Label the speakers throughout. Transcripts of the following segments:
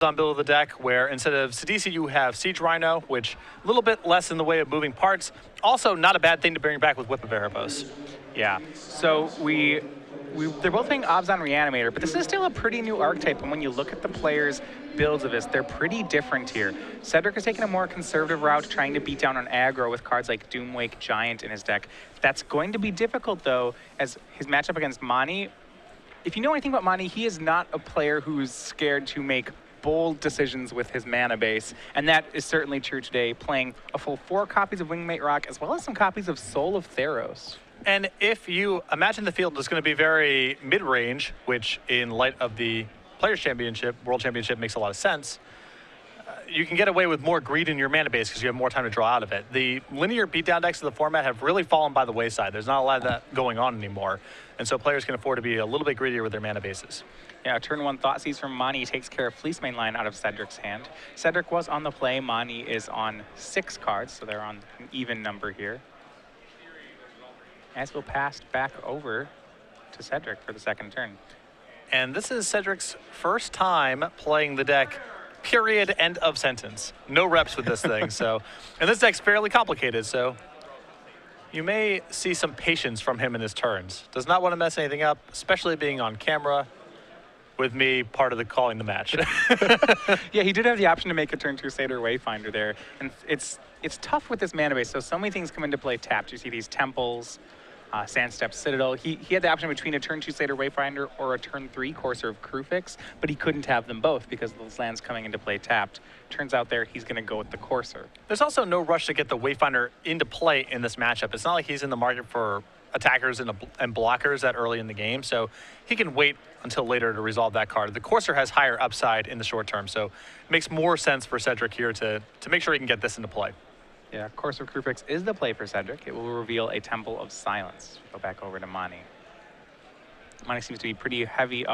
Speaker 1: on build of the deck, where instead of Sidisi, you have Siege Rhino, which a little bit less in the way of moving parts. Also, not a bad thing to bring back with Whip of Erebos.
Speaker 2: Yeah. So they're both playing Obs on Reanimator, but this is still a pretty new archetype. And when you look at the players' builds of this, they're pretty different here. Cedric is taking a more conservative route, trying to beat down on aggro with cards like Doomwake Giant in his deck. That's going to be difficult, though, as his matchup against Mani. If you know anything about Mani, he is not a player who's scared to make bold decisions with his mana base, and that is certainly true today, playing a full 4 copies of Wingmate Rock, as well as some copies of Soul of Theros.
Speaker 1: And if you imagine the field is going to be very mid-range, which in light of the Players' Championship, World Championship makes a lot of sense, you can get away with more greed in your mana base because you have more time to draw out of it. The linear beatdown decks of the format have really fallen by the wayside. There's not a lot of that going on anymore, and so players can afford to be a little bit greedier with their mana bases.
Speaker 2: Yeah, turn 1 Thoughtseize from Mani takes care of Fleece Main line out of Cedric's hand. Cedric was on the play. Mani is on 6 cards, so they're on an even number here. As we'll pass back over to Cedric for the second turn.
Speaker 1: And this is Cedric's first time playing the deck, period, end of sentence. No reps with this thing, so. And this deck's fairly complicated, so you may see some patience from him in his turns. Does not want to mess anything up, especially being on camera with me, part of the calling the match.
Speaker 2: Yeah, he did have the option to make a turn 2 Satyr Wayfinder there. And it's tough with this mana base, so many things come into play tapped. You see these Temples, Sandstep Citadel. He had the option between a turn 2 Satyr Wayfinder or a turn 3 Courser of Krufix, but he couldn't have them both because those lands coming into play tapped. Turns out there he's going to go with the Courser.
Speaker 1: There's also no rush to get the Wayfinder into play in this matchup. It's not like he's in the market for attackers and blockers that early in the game, so he can wait until later to resolve that card. The Courser has higher upside in the short term, so it makes more sense for Cedric here to make sure he can get this into play.
Speaker 2: Yeah, Courser of Krufix is the play for Cedric. It will reveal a Temple of Silence. Go back over to Mani. Mani seems to be pretty heavy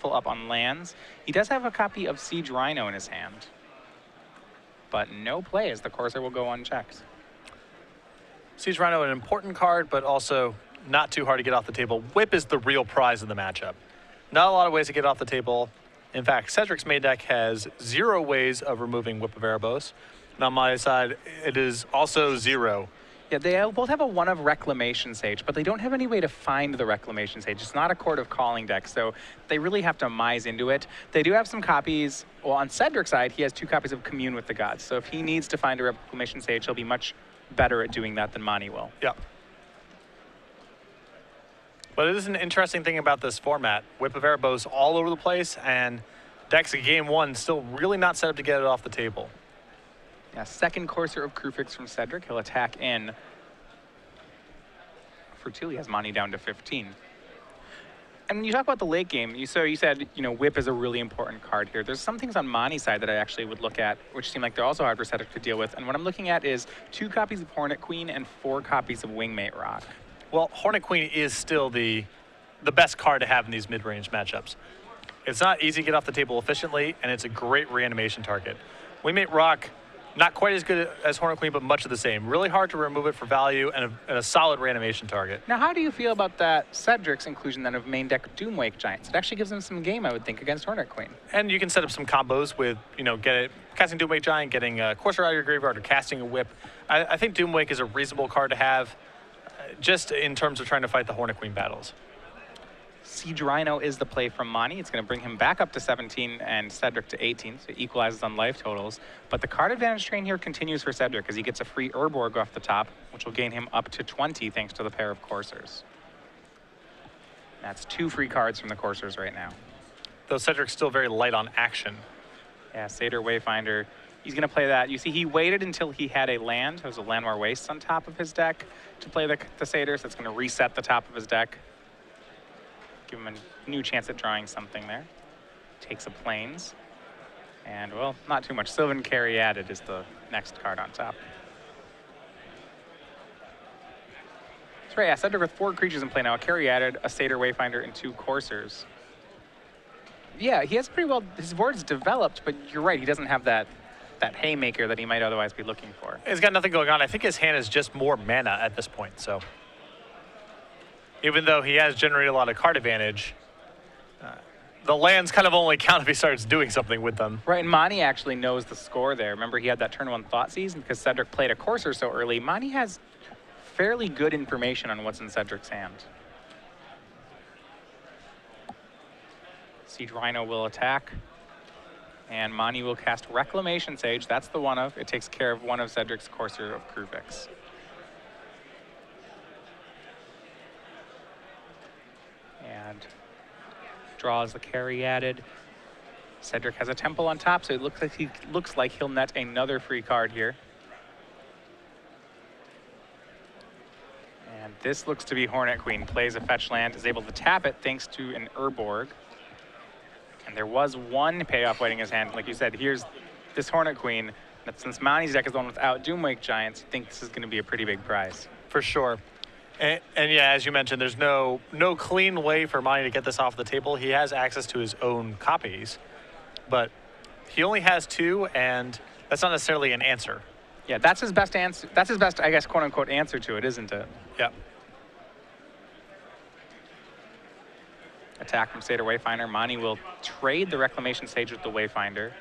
Speaker 2: full up on lands. He does have a copy of Siege Rhino in his hand, but no play as the Courser will go unchecked.
Speaker 1: Siege Rhino, an important card, but also not too hard to get off the table. Whip is the real prize of the matchup. Not a lot of ways to get off the table. In fact, Cedric's main deck has 0 ways of removing Whip of Erebos. And on my side, it is also 0.
Speaker 2: Yeah, they both have a 1 of Reclamation Sage, but they don't have any way to find the Reclamation Sage. It's not a Court of Calling deck, so they really have to mise into it. They do have some copies. Well, on Cedric's side, he has 2 copies of Commune with the Gods. So if he needs to find a Reclamation Sage, he'll be much better at doing that than Mani will.
Speaker 1: Yeah. But it is an interesting thing about this format. Whip of Erebos all over the place, and decks in game 1 still really not set up to get it off the table.
Speaker 2: Yeah, second Courser of Krufix from Cedric. He'll attack in for 2. He has Mani down to 15. And when you talk about the late game, you said, Whip is a really important card here. There's some things on Mani's side that I actually would look at, which seem like they're also hard for Cedric to deal with. And what I'm looking at is 2 copies of Hornet Queen and 4 copies of Wingmate Rock.
Speaker 1: Well, Hornet Queen is still the best card to have in these mid-range matchups. It's not easy to get off the table efficiently, and it's a great reanimation target. Wingmate Rock, not quite as good as Hornet Queen, but much of the same. Really hard to remove it for value and a solid reanimation target.
Speaker 2: Now, how do you feel about that Cedric's inclusion then of main deck Doomwake Giants? It actually gives him some game, I would think, against Hornet Queen.
Speaker 1: And you can set up some combos with, casting Doomwake Giant, getting a Courser out of your graveyard, or casting a Whip. I think Doomwake is a reasonable card to have, just in terms of trying to fight the Hornet Queen battles.
Speaker 2: Siege Rhino is the play from Mani. It's going to bring him back up to 17 and Cedric to 18, so it equalizes on life totals. But the card advantage train here continues for Cedric as he gets a free Urborg off the top, which will gain him up to 20 thanks to the pair of Coursers. That's 2 free cards from the Coursers right now.
Speaker 1: Though Cedric's still very light on action.
Speaker 2: Yeah, Satyr Wayfinder. He's going to play that. You see, he waited until he had a land. There's a Landmar Waste on top of his deck to play the Satyr, so that's going to reset the top of his deck. Give him a new chance at drawing something there. Takes a Plains. And, well, not too much. Sylvan Caryatid is the next card on top. That's right, yeah, Cedric with 4 creatures in play now. A Caryatid, a Satyr Wayfinder, and 2 Coursers. Yeah, he has pretty well, his board's developed, but you're right, he doesn't have that haymaker that he might otherwise be looking for.
Speaker 1: He's got nothing going on. I think his hand is just more mana at this point, so. Even though he has generated a lot of card advantage, the lands kind of only count if he starts doing something with them.
Speaker 2: Right, and Monty actually knows the score there. Remember, he had that turn 1 Thoughtseize, and because Cedric played a Courser so early, Monty has fairly good information on what's in Cedric's hand. Siege Rhino will attack, and Monty will cast Reclamation Sage. That's the one of. It takes care of one of Cedric's Courser of Kruvix. And draws the carry added. Cedric has a Temple on top, so it looks like he'll net another free card here. And this looks to be Hornet Queen. Plays a fetch land, is able to tap it thanks to an Urborg. And there was one payoff waiting in his hand. Like you said, here's this Hornet Queen. That since Monty's deck is the one without Doomwake Giants, I think this is going to be a pretty big prize.
Speaker 1: For sure. And yeah, as you mentioned, there's no clean way for Monty to get this off the table. He has access to his own copies, but he only has 2, and that's not necessarily an answer.
Speaker 2: Yeah, that's his best answer. That's his best, I guess, quote unquote, answer to it, isn't it?
Speaker 1: Yep.
Speaker 2: Attack from Seder Wayfinder. Monty will trade the Reclamation Sage with the Wayfinder.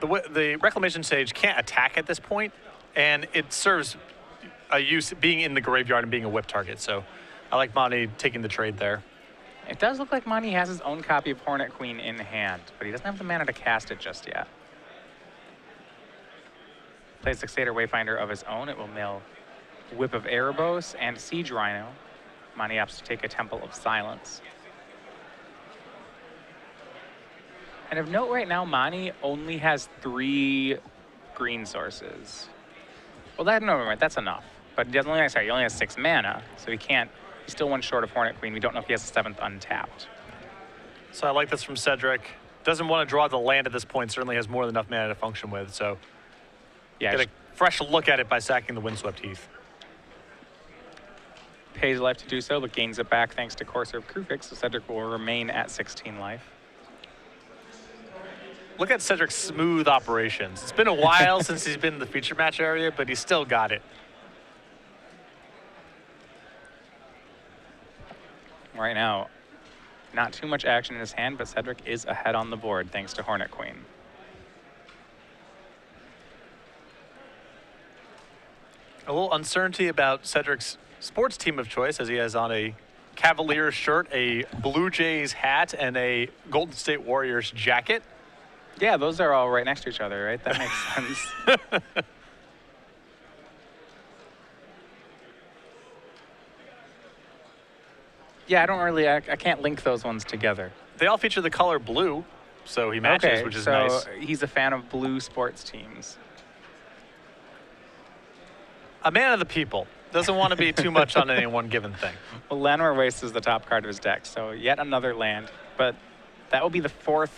Speaker 1: The Reclamation Sage can't attack at this point, and it serves a use being in the graveyard and being a whip target. So I like Monty taking the trade there.
Speaker 2: It does look like Monty has his own copy of Hornet Queen in hand, but he doesn't have the mana to cast it just yet. Plays the Seder Wayfinder of his own. It will mill Whip of Erebos and Siege Rhino. Monty opts to take a Temple of Silence. And of note right now, Monty only has 3 green sources. Well, that's enough. But he only has 6 mana, so he's still 1 short of Hornet Queen. We don't know if he has a 7th untapped.
Speaker 1: So I like this from Cedric. Doesn't want to draw the land at this point, certainly has more than enough mana to function with, so
Speaker 2: yeah,
Speaker 1: get a fresh look at it by sacking the Windswept Heath.
Speaker 2: Pays life to do so, but gains it back thanks to Courser of Kruvix, so Cedric will remain at 16 life.
Speaker 1: Look at Cedric's smooth operations. It's been a while since he's been in the feature match area, but he's still got it.
Speaker 2: Right now, not too much action in his hand, but Cedric is ahead on the board thanks to Hornet Queen.
Speaker 1: A little uncertainty about Cedric's sports team of choice, as he has on a Cavaliers shirt, a Blue Jays hat, and a Golden State Warriors jacket.
Speaker 2: Yeah, those are all right next to each other, right? That makes sense. Yeah, I can't link those ones together.
Speaker 1: They all feature the color blue, so he matches, which is nice.
Speaker 2: He's a fan of blue sports teams.
Speaker 1: A man of the people. Doesn't want to be too much on any one given thing.
Speaker 2: Well, Llanowar Waste is the top card of his deck, so yet another land. But that will be the 4th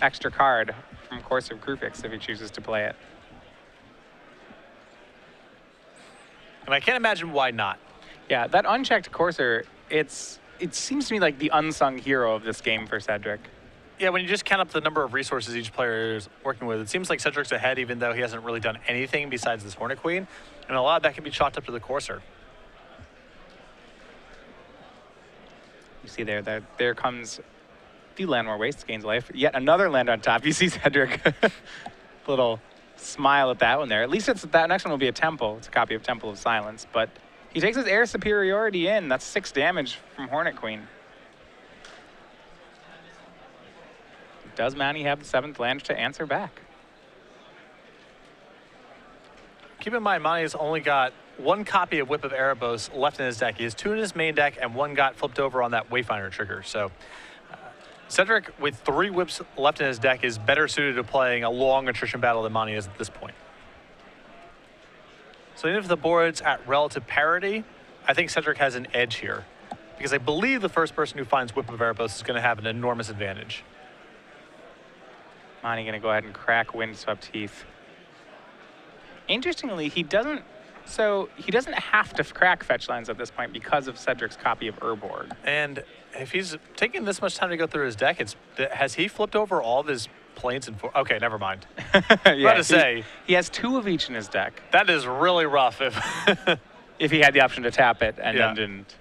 Speaker 2: extra card from Courser of Kruvix if he chooses to play it.
Speaker 1: And I can't imagine why not.
Speaker 2: Yeah, that unchecked Courser, it seems to me like the unsung hero of this game for Cedric.
Speaker 1: Yeah, when you just count up the number of resources each player is working with, it seems like Cedric's ahead even though he hasn't really done anything besides this Hornet Queen. And a lot of that can be chalked up to the Courser.
Speaker 2: You see there comes the Llanowar Waste, gains life. Yet another land on top. You see Cedric, little smile at that one there. At least that next one will be a Temple. It's a copy of Temple of Silence. But he takes his Air Superiority in. That's 6 damage from Hornet Queen. Does Monty have the 7th land to answer back?
Speaker 1: Keep in mind, Monty has only got 1 copy of Whip of Erebos left in his deck. He has 2 in his main deck, and 1 got flipped over on that Wayfinder trigger. So Cedric, with 3 whips left in his deck, is better suited to playing a long attrition battle than Monty is at this point. So even if the board's at relative parity, I think Cedric has an edge here, because I believe the first person who finds Whip of Erebos is going to have an enormous advantage.
Speaker 2: Monty going to go ahead and crack Windswept Heath. Interestingly, he doesn't have to crack fetch lands at this point because of Cedric's copy of Urborg.
Speaker 1: And if he's taking this much time to go through his deck, has he flipped over all of his planes and okay, never mind.
Speaker 2: Yeah,
Speaker 1: to say
Speaker 2: he has 2 of each in his deck.
Speaker 1: That is really rough if
Speaker 2: if he had the option to tap it and then didn't.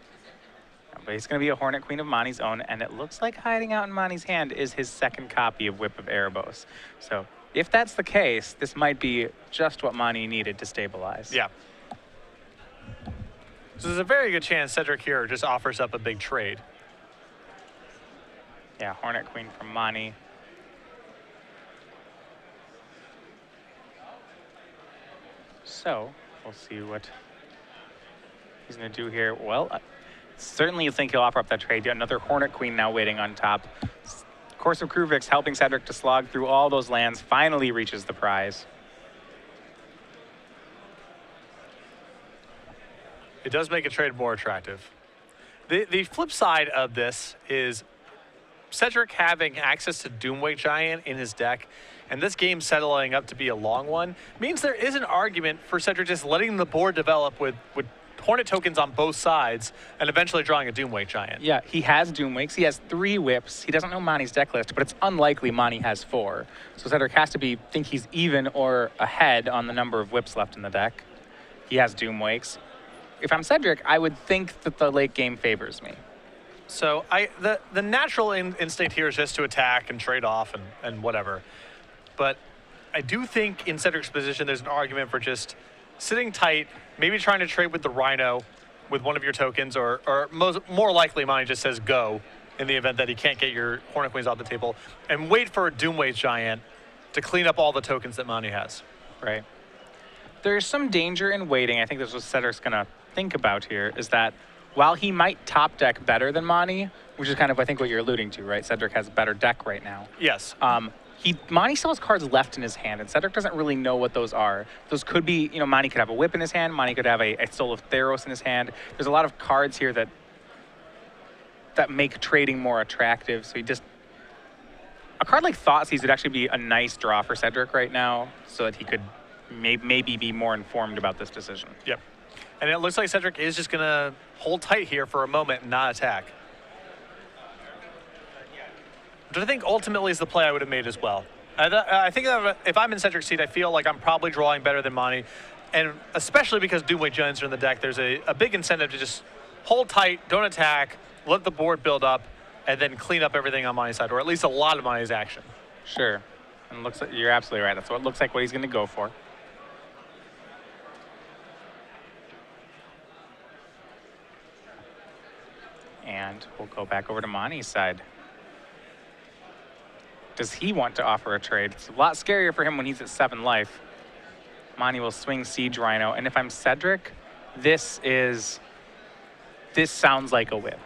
Speaker 2: But he's going to be a Hornet Queen of Mani's own, and it looks like hiding out in Mani's hand is his second copy of Whip of Erebos. So if that's the case, this might be just what Mani needed to stabilize.
Speaker 1: Yeah. So there's a very good chance Cedric here just offers up a big trade.
Speaker 2: Yeah, Hornet Queen from Mani. So we'll see what he's going to do here. Well, certainly you think he'll offer up that trade. Another Hornet Queen now waiting on top. Course of Kruvix helping Cedric to slog through all those lands, finally reaches the prize.
Speaker 1: It does make a trade more attractive. The flip side of this is Cedric having access to Doomwake Giant in his deck, and this game settling up to be a long one, means there is an argument for Cedric just letting the board develop with Hornet tokens on both sides and eventually drawing a Doomwake Giant.
Speaker 2: Yeah, he has Doomwakes. He has 3 whips. He doesn't know Mani's deck list, but it's unlikely Mani has 4. So Cedric has to think he's even or ahead on the number of whips left in the deck. He has Doomwakes. If I'm Cedric, I would think that the late game favors me.
Speaker 1: So the natural instinct here is just to attack and trade off and whatever. But I do think in Cedric's position, there's an argument for just sitting tight, maybe trying to trade with the Rhino with one of your tokens, or more likely Mani just says go in the event that he can't get your Hornet Queens off the table, and wait for a Doomwake Giant to clean up all the tokens that Mani has.
Speaker 2: Right. There's some danger in waiting. I think this is what Cedric's going to think about here, is that while he might top deck better than Mani, which is kind of, I think, what you're alluding to, right? Cedric has a better deck right now.
Speaker 1: Yes.
Speaker 2: Mani still has cards left in his hand, and Cedric doesn't really know what those are. Those could be, Mani could have a whip in his hand, Mani could have a Soul of Theros in his hand. There's a lot of cards here that make trading more attractive. So a card like Thoughtseize would actually be a nice draw for Cedric right now, so that he could maybe be more informed about this decision.
Speaker 1: Yep. And it looks like Cedric is just going to hold tight here for a moment and not attack. Which I think ultimately is the play I would have made as well. I think that if I'm in Cedric's seat, I feel like I'm probably drawing better than Mani. And especially because Doomwake Giants are in the deck, there's a big incentive to just hold tight, don't attack, let the board build up, and then clean up everything on Mani's side, or at least a lot of Mani's action.
Speaker 2: Sure. And it looks like you're absolutely right. That's what it looks like what he's going to go for. And we'll go back over to Mani's side. Does he want to offer a trade? It's a lot scarier for him when he's at 7 life. Mani will swing Siege Rhino, and if I'm Cedric, this sounds like a whip.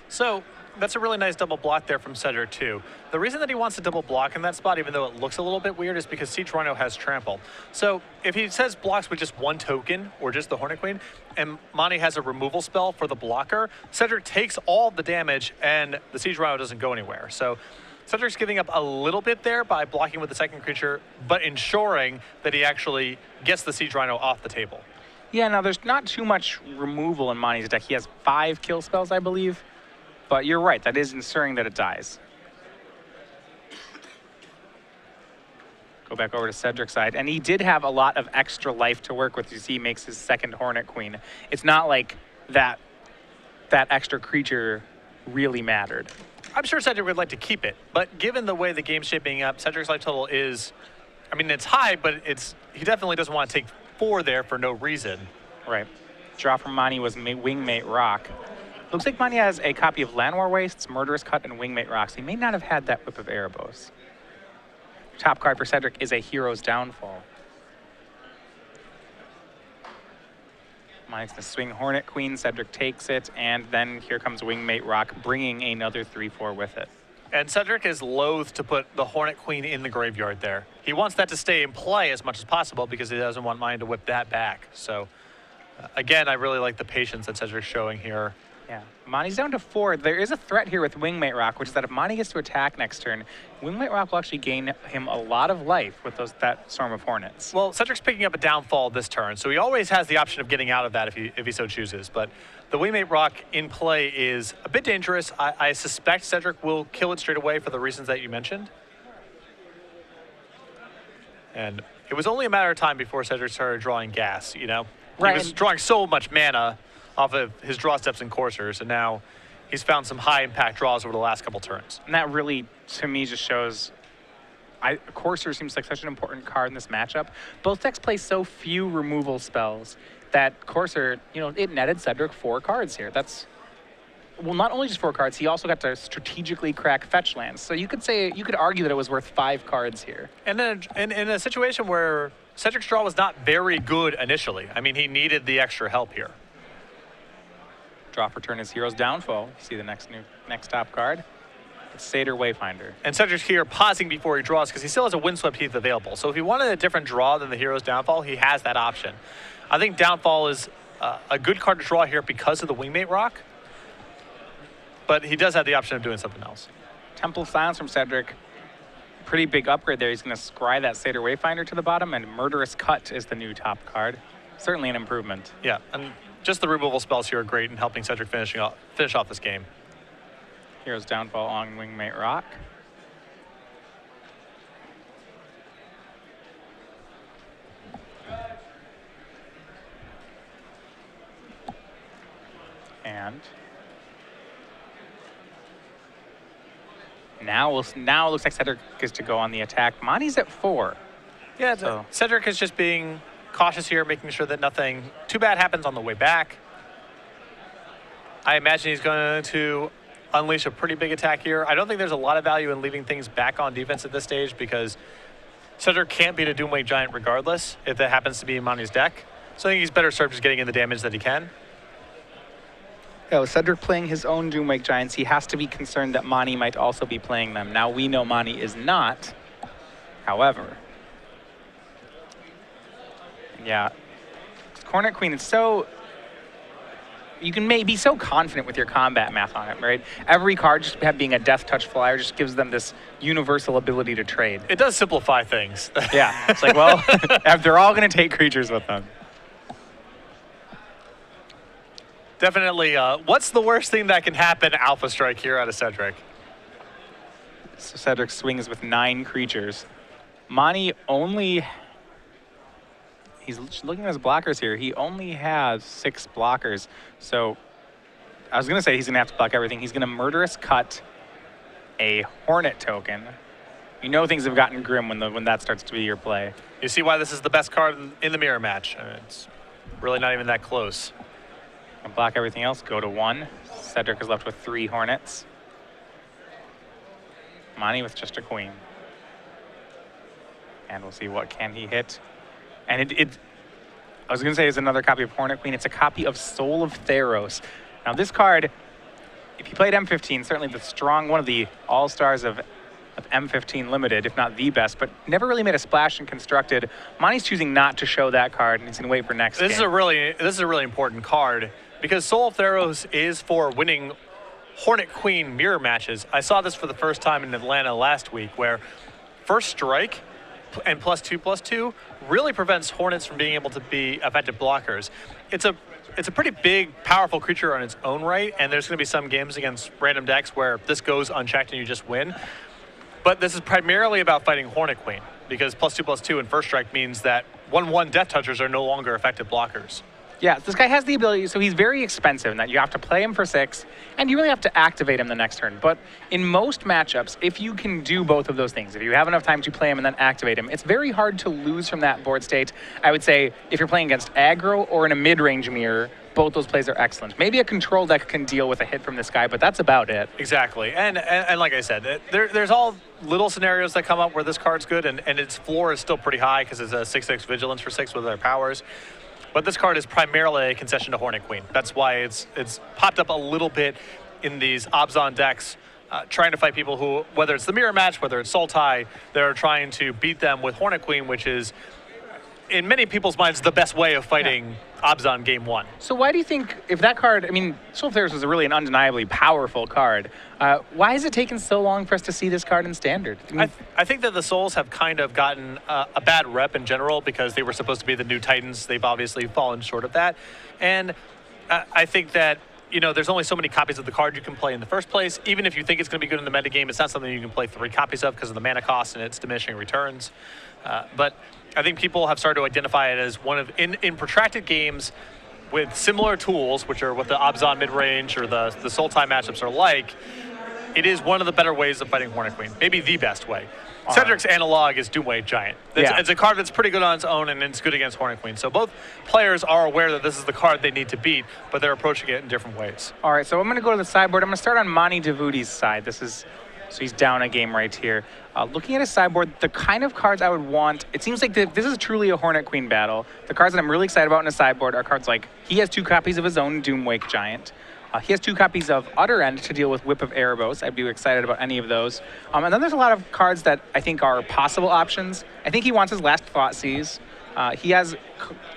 Speaker 1: So that's a really nice double block there from Cedric too. The reason that he wants to double block in that spot, even though it looks a little bit weird, is because Siege Rhino has trample. So if he says blocks with just 1 token or just the Hornet Queen, and Mani has a removal spell for the blocker, Cedric takes all the damage and the Siege Rhino doesn't go anywhere. So Cedric's giving up a little bit there by blocking with the second creature, but ensuring that he actually gets the Siege Rhino off the table.
Speaker 2: Yeah, now there's not too much removal in Mani's deck. He has 5 kill spells, I believe. But you're right, that is ensuring that it dies. Go back over to Cedric's side. And he did have a lot of extra life to work with as he makes his second Hornet Queen. It's not like that extra creature really mattered.
Speaker 1: I'm sure Cedric would like to keep it, but given the way the game's shaping up, Cedric's life total is, I mean, it's high, but he definitely doesn't want to take 4 there for no reason.
Speaker 2: Right. Draw from Mani was Wingmate Rock. Looks like Mani has a copy of Llanowar Wastes, Murderous Cut, and Wingmate Rock, so he may not have had that Whip of Erebos. Top card for Cedric is a Hero's Downfall. Mani's going to swing Hornet Queen, Cedric takes it, and then here comes Wingmate Rock, bringing another 3/4 with it.
Speaker 1: And Cedric is loath to put the Hornet Queen in the graveyard there. He wants that to stay in play as much as possible because he doesn't want Mani to whip that back. So, again, I really like the patience that Cedric's showing here.
Speaker 2: Yeah, Mani's down to 4. There is a threat here with Wingmate Rock, which is that if Mani gets to attack next turn, Wingmate Rock will actually gain him a lot of life with that Swarm of Hornets.
Speaker 1: Well, Cedric's picking up a downfall this turn, so he always has the option of getting out of that if he so chooses. But the Wingmate Rock in play is a bit dangerous. I suspect Cedric will kill it straight away for the reasons that you mentioned. And it was only a matter of time before Cedric started drawing gas, Right. He was drawing so much mana off of his draw steps and coursers, and now he's found some high impact draws over the last couple turns.
Speaker 2: And that really, to me, just shows Courser seems like such an important card in this matchup. Both decks play so few removal spells that Courser, it netted Cedric 4 cards here. That's, well, not only just 4 cards, he also got to strategically crack fetch lands. So you could argue that it was worth 5 cards here.
Speaker 1: And then in a situation where Cedric's draw was not very good initially, I mean, he needed the extra help here.
Speaker 2: Draw for turn is Hero's Downfall. You see the next top card. It's Satyr Wayfinder.
Speaker 1: And Cedric's here pausing before he draws because he still has a Windswept Heath available. So if he wanted a different draw than the Hero's Downfall, he has that option. I think Downfall is a good card to draw here because of the Wingmate Rock. But he does have the option of doing something else.
Speaker 2: Temple Silence from Cedric. Pretty big upgrade there. He's going to scry that Satyr Wayfinder to the bottom, and Murderous Cut is the new top card. Certainly an improvement.
Speaker 1: Yeah, and just the removal spells here are great in helping Cedric finish off this game.
Speaker 2: Hero's Downfall on Wingmate Rock. And now it looks like Cedric is to go on the attack. Monty's at 4.
Speaker 1: Yeah, so Cedric is just being cautious here, making sure that nothing too bad happens on the way back. I imagine he's going to unleash a pretty big attack here. I don't think there's a lot of value in leaving things back on defense at this stage because Cedric can't beat a Doomwake Giant regardless if that happens to be in Monty's deck. So I think he's better served just getting in the damage that he can.
Speaker 2: Yeah, with Cedric playing his own Doomwake Giants, he has to be concerned that Monty might also be playing them. Now, we know Monty is not. However, yeah, Hornet Queen is so... You can be so confident with your combat math on it, right? Every card just being a Death Touch flyer just gives them this universal ability to trade.
Speaker 1: It does simplify things.
Speaker 2: Yeah, it's like, well, they're all going to take creatures with them.
Speaker 1: Definitely, what's the worst thing that can happen? Alpha Strike here out of Cedric.
Speaker 2: So Cedric swings with 9 creatures. Monty only... He's looking at his blockers here. He only has 6 blockers. So I was going to say he's going to have to block everything. He's going to Murderous Cut a Hornet token. You know things have gotten grim when that starts to be your play.
Speaker 1: You see why this is the best card in the mirror match. It's really not even that close.
Speaker 2: And block everything else, go to 1. Cedric is left with 3 Hornets. Monty with just a Queen. And we'll see what can he hit. And I was going to say it's another copy of Hornet Queen. It's a copy of Soul of Theros. Now this card, if you played M15, certainly one of the all-stars of M15 Limited, if not the best, but never really made a splash in Constructed. Monty's choosing not to show that card, and he's going to wait for next game.
Speaker 1: This is a really important card because Soul of Theros is for winning Hornet Queen mirror matches. I saw this for the first time in Atlanta last week, where First Strike and +2/+2 really prevents Hornets from being able to be effective blockers. It's a pretty big, powerful creature on its own right, and there's going to be some games against random decks where this goes unchecked and you just win. But this is primarily about fighting Hornet Queen, because +2/+2 and First Strike means that 1/1 Death Touchers are no longer effective blockers.
Speaker 2: Yeah, this guy has the ability, so he's very expensive in that you have to play him for 6, and you really have to activate him the next turn. But in most matchups, if you can do both of those things, if you have enough time to play him and then activate him, it's very hard to lose from that board state. I would say if you're playing against aggro or in a mid-range mirror, both those plays are excellent. Maybe a control deck can deal with a hit from this guy, but that's about it.
Speaker 1: Exactly, and like I said, there's all little scenarios that come up where this card's good, and its floor is still pretty high because it's a 6/6 Vigilance for 6 with their powers. But this card is primarily a concession to Hornet Queen. That's why it's popped up a little bit in these Obzon decks, trying to fight people who, whether it's the mirror match, whether it's Sultai, they're trying to beat them with Hornet Queen, which is, in many people's minds, the best way of fighting Obzon Game 1.
Speaker 2: So why do you think, if that card, I mean, Soul of Theros was an undeniably powerful card. Why has it taken so long for us to see this card in Standard?
Speaker 1: I think that the Souls have kind of gotten a bad rep in general because they were supposed to be the new Titans. They've obviously fallen short of that. And I think that, there's only so many copies of the card you can play in the first place. Even if you think it's going to be good in the metagame, it's not something you can play 3 copies of because of the mana cost and its diminishing returns. But I think people have started to identify it as one of, in protracted games, with similar tools, which are what the Abzan mid-range or the Sultai matchups are like, it is one of the better ways of fighting Hornet Queen. Maybe the best way. Cedric's analog is Doomwave Giant. It's a card that's pretty good on its own, and it's good against Hornet Queen. So both players are aware that this is the card they need to beat, but they're approaching it in different ways.
Speaker 2: All right, so I'm going to go to the sideboard. I'm going to start on Mani Davoudi's side. So he's down a game right here. Looking at his sideboard, the kind of cards I would want, it seems like this is truly a Hornet Queen battle. The cards that I'm really excited about in his sideboard are cards like, he has 2 copies of his own Doomwake Giant. He has 2 copies of Utter End to deal with Whip of Erebos. I'd be excited about any of those. And then there's a lot of cards that I think are possible options. I think he wants his last Thoughtseize. He has,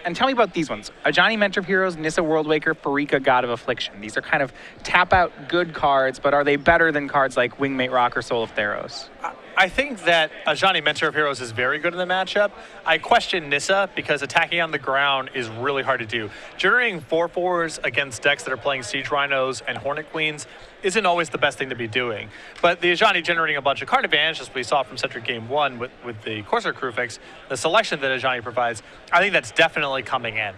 Speaker 2: and tell me about these ones. Ajani, Mentor of Heroes, Nissa, Worldwaker, Pharika, God of Affliction. These are kind of tap-out good cards, but are they better than cards like Wingmate Rock or Soul of Theros?
Speaker 1: I think that Ajani, Mentor of Heroes, is very good in the matchup. I question Nissa because attacking on the ground is really hard to do. Generating 4/4s against decks that are playing Siege Rhinos and Hornet Queens isn't always the best thing to be doing. But the Ajani generating a bunch of card advantage, as we saw from Cedric Game 1 with the Corsair Crew fix, the selection that Ajani provides, I think that's definitely coming in.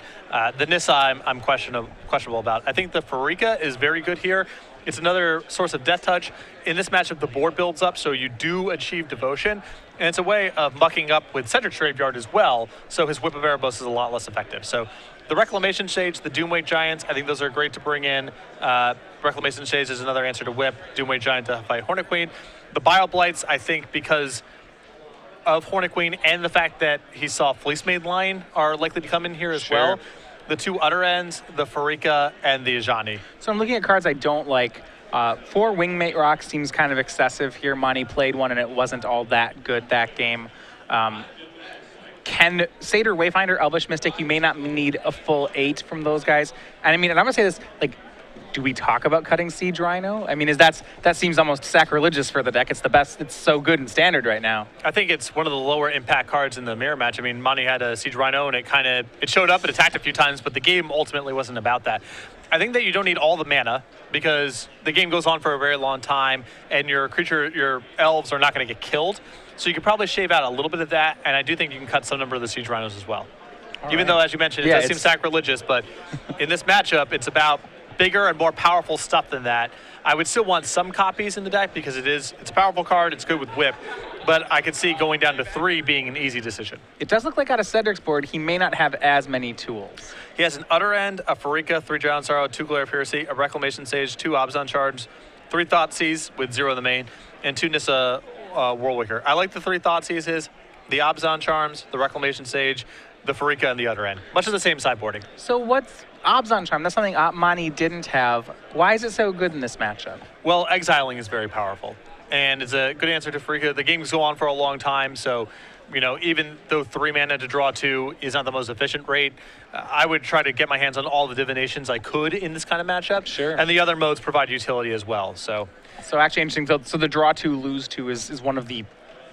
Speaker 1: The Nissa I'm questionable about. I think the Pharika is very good here. It's another source of death touch. In this matchup, the board builds up, so you do achieve devotion. And it's a way of mucking up with Cedric's graveyard as well, so his Whip of Erebos is a lot less effective. So the Reclamation Stage, the Doomwake Giants, I think those are great to bring in. Reclamation Stage is another answer to Whip, Doomwake Giant to fight Hornet Queen. The Bio Blights, I think, because of Hornet Queen and the fact that he saw Fleece Maid line are likely to come in here as well. The 2 Utter Ends, the Pharika, and the Ajani. So
Speaker 2: I'm looking at cards I don't like. 4 Wingmate Rock seems kind of excessive here. Mani played one and it wasn't all that good that game. Can Satyr, Wayfinder, Elvish Mystic, you may not need a full 8 from those guys. And I mean, and I'm gonna say this, like, do we talk about cutting Siege Rhino? I mean, that seems almost sacrilegious for the deck. It's the best, it's so good in Standard right now.
Speaker 1: I think it's one of the lower impact cards in the mirror match. I mean, Mani had a Siege Rhino and it showed up and attacked a few times, but the game ultimately wasn't about that. I think that you don't need all the mana because the game goes on for a very long time and your elves are not gonna get killed. So you could probably shave out a little bit of that, and I do think you can cut some number of the Siege Rhinos as well. Even though, as you mentioned, it does seem sacrilegious, but in this matchup, it's about bigger and more powerful stuff than that. I would still want some copies in the deck because it's a powerful card, it's good with Whip, but I could see going down to 3 being an easy decision.
Speaker 2: It does look like out of Cedric's board, he may not have as many tools.
Speaker 1: He has an Utter End, a Pharika, 3 Drowned Sorrow, 2 Glare of Heresy, a Reclamation Sage, 2 Abzan Shards, 3 Thoughtseize with 0 in the main, and 2 Nissa Worldwaker. I like the 3 Thoughtseizes, the Abzan Charms, the Reclamation Sage, the Pharika, and the Utter End. Much of the same sideboarding.
Speaker 2: So what's Abzan Charm? That's something Mani didn't have. Why is it so good in this matchup?
Speaker 1: Well, exiling is very powerful, and it's a good answer to Pharika. The games go on for a long time, so even though 3 mana to draw 2 is not the most efficient rate, I would try to get my hands on all the divinations I could in this kind of matchup.
Speaker 2: Sure.
Speaker 1: And the other modes provide utility as well. So
Speaker 2: actually interesting. So the draw 2, lose 2 is one of the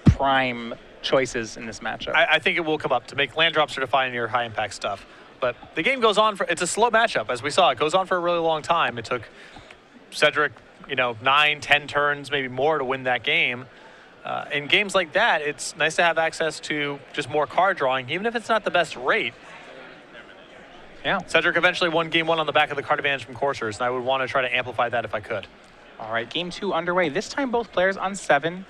Speaker 2: prime choices in this matchup.
Speaker 1: I think it will come up to make land drops or define your high impact stuff. But the game goes on it's a slow matchup, as we saw. It goes on for a really long time. It took Cedric, 9, 10 turns, maybe more to win that game. In games like that, it's nice to have access to just more card drawing, even if it's not the best rate.
Speaker 2: Yeah.
Speaker 1: Cedric eventually won game 1 on the back of the card advantage from Corsairs, and I would want to try to amplify that if I could.
Speaker 2: All right, game 2 underway. This time both players on 7.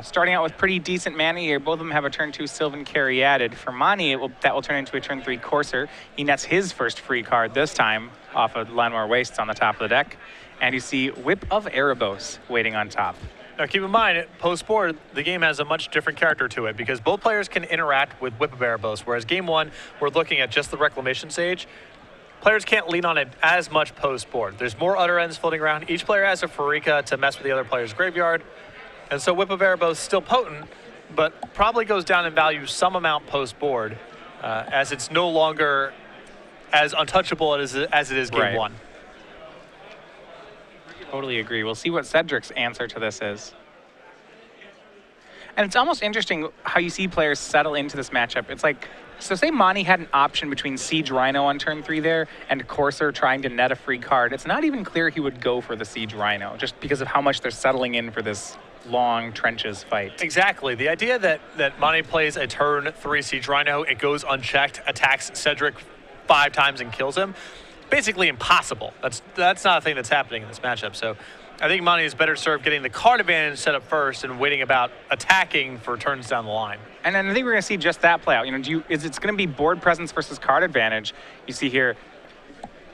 Speaker 2: Starting out with pretty decent mana here. Both of them have a turn 2 Sylvan Carry added. For Mani, that will turn into a turn 3 Courser. He nets his first free card this time off of Llanowar Wastes on the top of the deck. And you see Whip of Erebos waiting on top.
Speaker 1: Now keep in mind, post-board, the game has a much different character to it because both players can interact with Whip of Erebos, whereas game 1, we're looking at just the Reclamation Sage. Players can't lean on it as much post-board. There's more Utter Ends floating around. Each player has a Pharika to mess with the other player's graveyard. And so Whip of Erebos is still potent, but probably goes down in value some amount post-board, as it's no longer as untouchable as it is game 1.
Speaker 2: Totally agree. We'll see what Cedric's answer to this is. And it's almost interesting how you see players settle into this matchup. It's like, so say Mani had an option between Siege Rhino on turn 3 there and Courser trying to net a free card. It's not even clear he would go for the Siege Rhino just because of how much they're settling in for this long trenches fight.
Speaker 1: Exactly. The idea that Mani plays a turn 3 Siege Rhino, it goes unchecked, attacks Cedric 5 times and kills him. basically impossible. That's not a thing that's happening in this matchup. So I think Monty is better served getting the card advantage set up first and waiting about attacking for turns down the line.
Speaker 2: And then I think we're going to see just that play out. It's going to be board presence versus card advantage. You see here,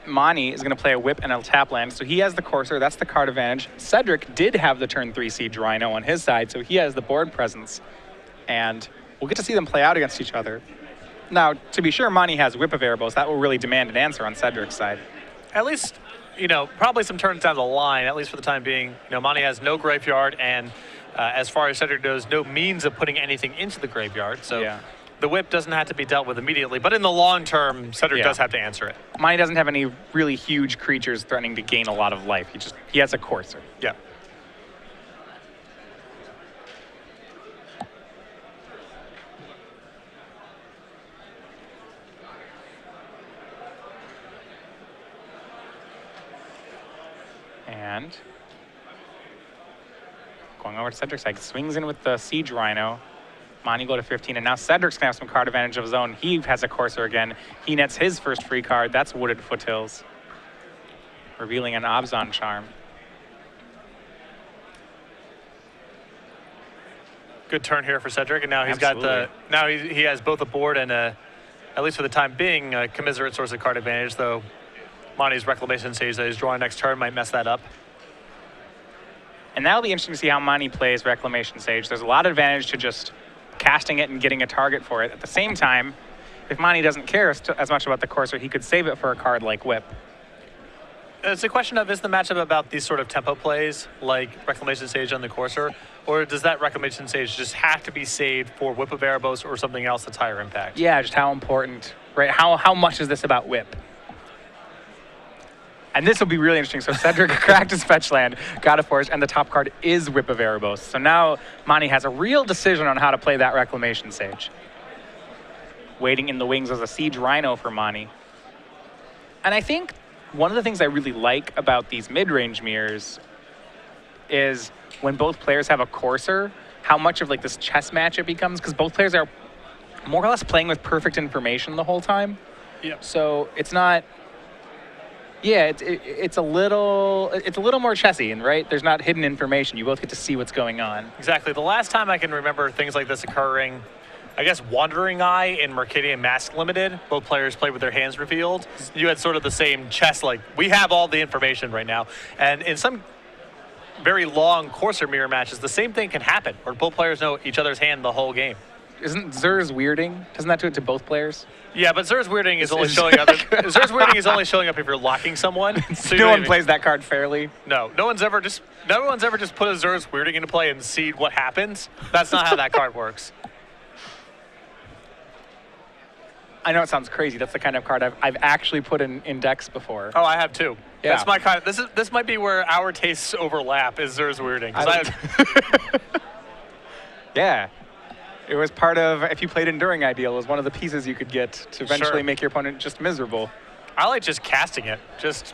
Speaker 2: Monty is going to play a whip and a tap land, so he has the Courser. That's the card advantage. Cedric did have the turn 3 Siege Rhino on his side, so he has the board presence. And we'll get to see them play out against each other. Now, to be sure, Monty has Whip of Erebos. That will really demand an answer on Cedric's side.
Speaker 1: At least, probably some turns down the line, at least for the time being. Monty has no graveyard, and as far as Cedric knows, no means of putting anything into the graveyard. So
Speaker 2: yeah.
Speaker 1: The whip doesn't have to be dealt with immediately, but in the long term, Cedric does have to answer it.
Speaker 2: Monty doesn't have any really huge creatures threatening to gain a lot of life. He has a Courser.
Speaker 1: Yeah.
Speaker 2: And going over to Cedric's side, swings in with the Siege Rhino. Monty go to 15, and now Cedric's gonna have some card advantage of his own. He has a Courser again. He nets his first free card. That's Wooded Foothills, revealing an Obzon Charm.
Speaker 1: Good turn here for Cedric, and now he has both a board and at least for the time being, a commiserate source of card advantage, though Monty's Reclamation Sage that he's drawing next turn might mess that up.
Speaker 2: And that'll be interesting to see how Monty plays Reclamation Sage. There's a lot of advantage to just casting it and getting a target for it. At the same time, if Monty doesn't care as much about the Courser, he could save it for a card like Whip.
Speaker 1: It's a question of, is the matchup about these sort of tempo plays, like Reclamation Sage on the Courser, or does that Reclamation Sage just have to be saved for Whip of Erebos or something else that's higher impact?
Speaker 2: Yeah, just how important, right? How much is this about Whip? And this will be really interesting. So Cedric cracked his fetch land, got a force, and the top card is Whip of Erebos. So now Monty has a real decision on how to play that Reclamation Sage. Waiting in the wings as a Siege Rhino for Monty. And I think one of the things I really like about these mid-range mirrors is when both players have a Courser, how much of like this chess match it becomes, because both players are more or less playing with perfect information the whole time.
Speaker 1: Yep.
Speaker 2: So it's not... Yeah, it's a little more chessy, and right? There's not hidden information. You both get to see what's going on.
Speaker 1: Exactly. The last time I can remember things like this occurring, I guess Wandering Eye in Mercadian Mask Limited, both players played with their hands revealed. You had sort of the same chess, like, we have all the information right now. And in some very long Courser mirror matches, the same thing can happen, where both players know each other's hand the whole game.
Speaker 2: Isn't Zer's weirding? Doesn't that do it to both players?
Speaker 1: Yeah, but Zer's weirding is only showing up. Zer's weirding is only showing up if you're locking someone. So
Speaker 2: no one plays that card fairly.
Speaker 1: No one's ever just put a Zer's weirding into play and seed what happens. That's not how that card works.
Speaker 2: I know it sounds crazy. That's the kind of card I've actually put in decks before.
Speaker 1: Oh, I have too.
Speaker 2: Yeah.
Speaker 1: That's my kind of. This might be where our tastes overlap. Is Zer's weirding?
Speaker 2: Yeah. It was part of, if you played Enduring Ideal, it was one of the pieces you could get to eventually make your opponent just miserable.
Speaker 1: I like just casting it. Just